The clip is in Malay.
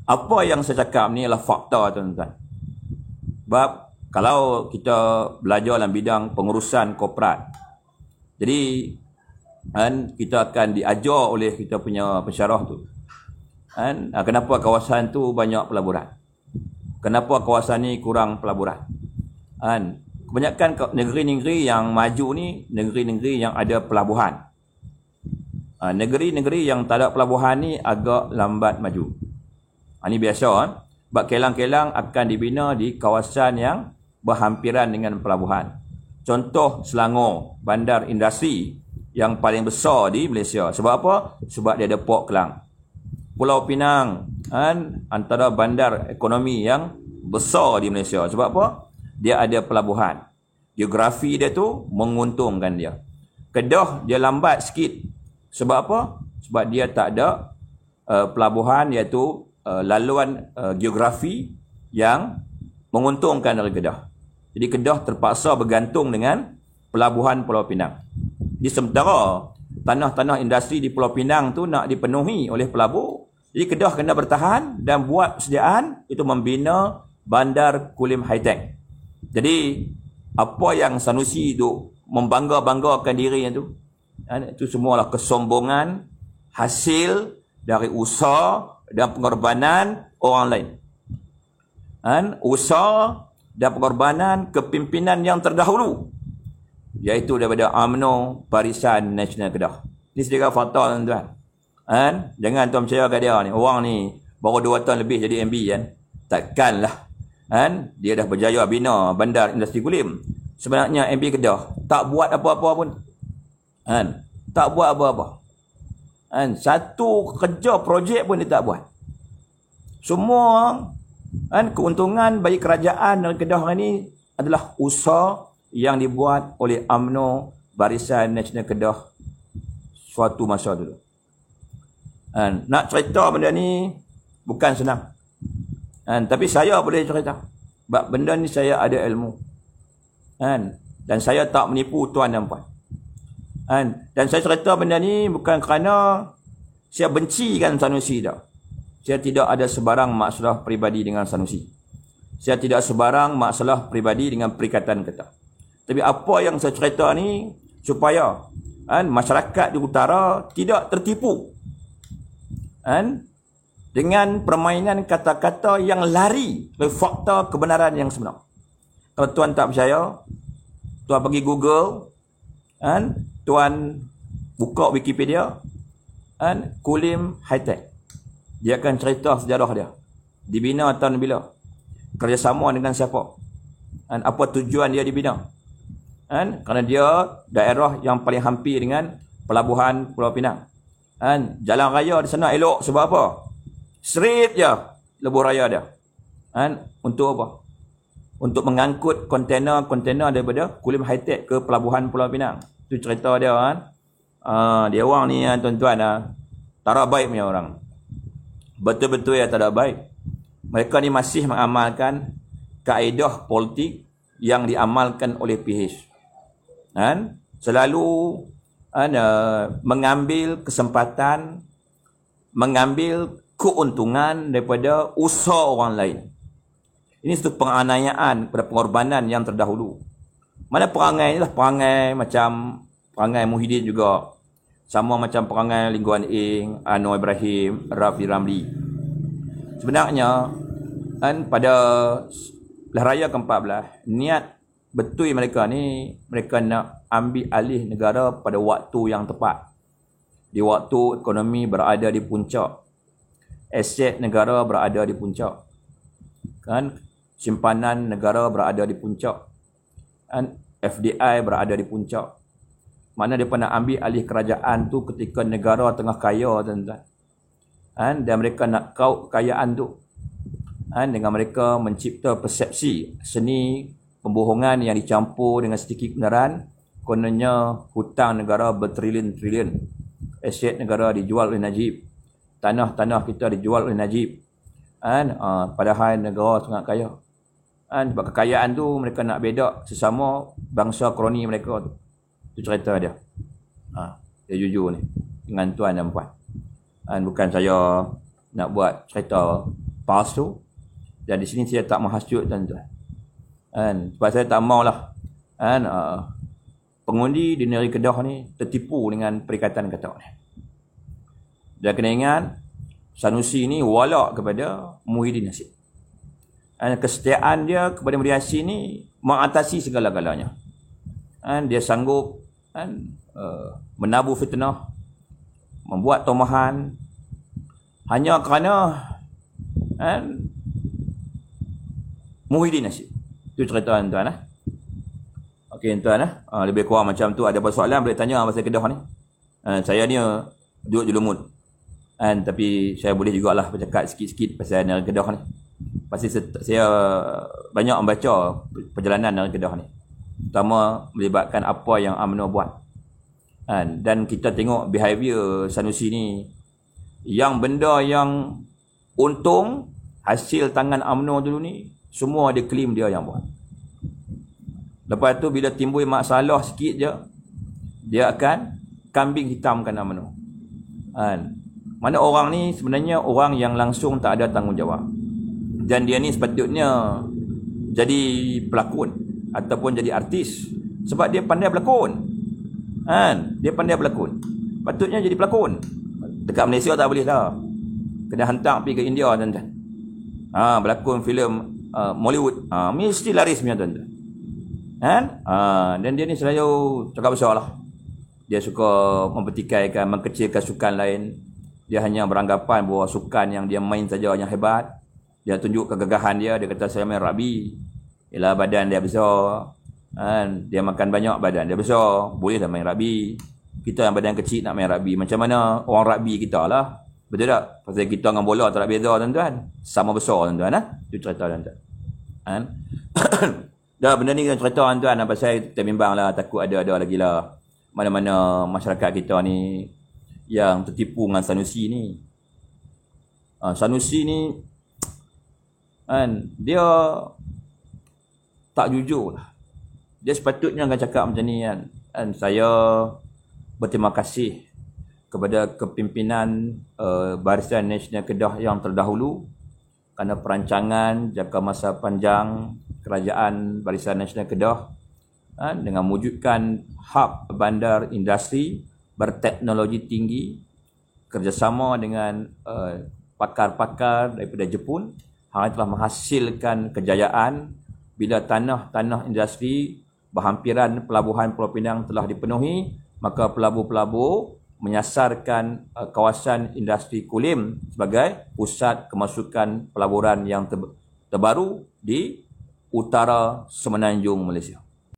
Apa yang saya cakap ni adalah fakta, tuan-tuan. Sebab kalau kita belajar dalam bidang pengurusan korporat, jadi kita akan diajar oleh kita punya pensyarah tu, kenapa kawasan tu banyak pelaburan, kenapa kawasan ni kurang pelaburan. Kebanyakan negeri-negeri yang maju ni negeri-negeri yang ada pelabuhan. Negeri-negeri yang tak ada pelabuhan ni agak lambat maju. Ini biasa. Sebab kelang-kelang akan dibina di kawasan yang berhampiran dengan pelabuhan. Contoh Selangor, bandar industri yang paling besar di Malaysia. Sebab apa? Sebab dia ada Port Klang. Pulau Pinang, antara bandar ekonomi yang besar di Malaysia. Sebab apa? Dia ada pelabuhan. Geografi dia tu menguntungkan dia. Kedah dia lambat sikit. Sebab apa? Sebab dia tak ada pelabuhan, iaitu laluan geografi yang menguntungkan dari Kedah. Jadi Kedah terpaksa bergantung dengan pelabuhan Pulau Pinang. Di sementara tanah-tanah industri di Pulau Pinang tu nak dipenuhi oleh pelabur. Jadi Kedah kena bertahan dan buat persediaan itu membina bandar Kulim High-Tech. Jadi apa yang Sanusi tu membangga-banggakan dirinya tu, itu semualah kesombongan hasil dari usaha dan pengorbanan orang lain. Usaha dan pengorbanan kepimpinan yang terdahulu, iaitu daripada UMNO Barisan Nasional Kedah. Ini sedikit fakta, tuan-tuan. Jangan tuan percaya kat dia ni. Orang ni baru 2 tahun lebih jadi MB kan. Takkanlah dia dah berjaya bina bandar industri Kulim. Sebenarnya MB Kedah tak buat apa-apa pun. Tak buat apa-apa. Satu kerja projek pun dia tak buat. Semua keuntungan bagi kerajaan dari Kedah ini adalah usaha yang dibuat oleh UMNO Barisan Nasional Kedah suatu masa dulu. Nak cerita benda ni bukan senang. Tapi saya boleh cerita. Sebab benda ni saya ada ilmu. Dan saya tak menipu tuan dan puan. Dan saya cerita benda ni bukan kerana saya bencikan Sanusi dah. Saya tidak ada sebarang masalah peribadi dengan Sanusi. Saya tidak sebarang masalah peribadi dengan Perikatan Kedah. Tapi apa yang saya cerita ni supaya masyarakat di utara tidak tertipu dengan permainan kata-kata yang lari dari fakta kebenaran yang sebenar. Kalau tuan tak percaya, tuan pergi Google, tuan buka Wikipedia, Kulim High-Tech. Dia akan cerita sejarah dia. Dibina tahun bila? Kerjasama dengan siapa? Apa tujuan dia dibina? Kerana dia daerah yang paling hampir dengan pelabuhan Pulau Pinang. Jalan raya di sana elok sebab apa? Straight je lebuh raya dia. Untuk apa? Untuk mengangkut kontainer daripada Kulim High-Tech ke pelabuhan Pulau Pinang. Itu cerita dia dia orang ni tuan-tuan tak ada baik punya orang. Betul-betul ya tak ada baik. Mereka ni masih mengamalkan kaedah politik yang diamalkan oleh PH. Selalu mengambil kesempatan, mengambil keuntungan daripada usaha orang lain. Ini satu penganiayaan pada pengorbanan yang terdahulu. Mana perangai ni lah perangai macam perangai Muhyiddin juga. Sama macam perangai Lee Kuan Ing, Anwar Ibrahim, Rafi Ramli. Sebenarnya pada Raya ke-14, niat betul mereka ni, mereka nak ambil alih negara pada waktu yang tepat. Di waktu ekonomi berada di puncak. Aset negara berada di puncak. Simpanan negara berada di puncak. FDI berada di puncak. Mana dia nak ambil alih kerajaan tu ketika negara tengah kaya, tuan-tuan. Dan mereka nak kau kekayaan tu. Dengan mereka mencipta persepsi seni pembohongan yang dicampur dengan sedikit kebenaran. Kononnya hutang negara bertrilion-trilion. Aset negara dijual oleh Najib. Tanah-tanah kita dijual oleh Najib. Padahal negara sangat kaya. Sebab kekayaan tu mereka nak bedak sesama bangsa kroni mereka tu. Itu cerita dia. Dia jujur ni dengan tuan dan puan. Bukan saya nak buat cerita palsu. Dan di sini saya tak menghasut tuan-tuan. Sebab saya tak maulah pengundi di negeri Kedah ni tertipu dengan perikatan kata ni. Dan kena ingat, Sanusi ni walak kepada Muhyiddin Nasib. Kesetiaan dia kepada Muhyiddin Nasib ni mengatasi segala-galanya. Dia sanggup menabur fitnah, membuat tomahan hanya kerana Muhyiddin Nasib. Itu cerita tuan-tuan. Okey tuan, lebih kurang macam tu. Ada persoalan boleh tanya pasal Kedah ni. Saya ni duduk di Lumut. Tapi saya boleh jugalah bercakap sikit-sikit pasal negeri Kedah ni. Pasti saya banyak membaca perjalanan negeri Kedah ni. Terutama melibatkan apa yang UMNO buat. Dan kita tengok behavior Sanusi ni. Yang benda yang untung hasil tangan UMNO dulu ni, semua dia claim dia yang buat. Lepas tu bila timbul masalah sikit je, dia akan kambing hitamkan UMNO. Mana orang ni sebenarnya orang yang langsung tak ada tanggungjawab. Dan dia ni sepatutnya jadi pelakon ataupun jadi artis. Sebab dia pandai berlakon. Dia pandai berlakon. Patutnya jadi pelakon. Dekat Malaysia tak boleh dah. Kena hantar pergi ke India tuan-tuan. Berlakon filem Mollywood. Mesti laris punya tuan-tuan. Dan dia ni selalu cakap besar lah. Dia suka mempertikaikan, mengkecilkan sukan lain. Dia hanya beranggapan bahawa sukan yang dia main saja yang hebat. Dia tunjuk kegagahan dia. Dia kata saya main rugby. Ialah badan dia besar. Dia makan banyak, badan dia besar. Bolehlah main rugby. Kita yang badan kecil nak main rugby. Macam mana orang rugby kita lah. Betul tak? Pasal kita dengan bola tak beza tuan-tuan. Sama besar tuan-tuan. Itu cerita tuan-tuan. Dah benda ni cerita tuan-tuan. Pasal kita bimbang lah. Takut ada lagi lah. Mana-mana masyarakat kita ni yang tertipu dengan Sanusi ni. Sanusi ni dia tak jujur lah. Dia sepatutnya akan cakap macam ni kan. Saya berterima kasih kepada kepimpinan Barisan Nasional Kedah yang terdahulu kerana perancangan jangka masa panjang Kerajaan Barisan Nasional Kedah dengan mewujudkan hub bandar industri berteknologi tinggi, kerjasama dengan pakar-pakar daripada Jepun. Hal ini telah menghasilkan kejayaan bila tanah-tanah industri berhampiran pelabuhan Pulau Pinang telah dipenuhi, maka pelabur-pelabur menyasarkan kawasan industri Kulim sebagai pusat kemasukan pelaburan yang terbaru di utara Semenanjung Malaysia.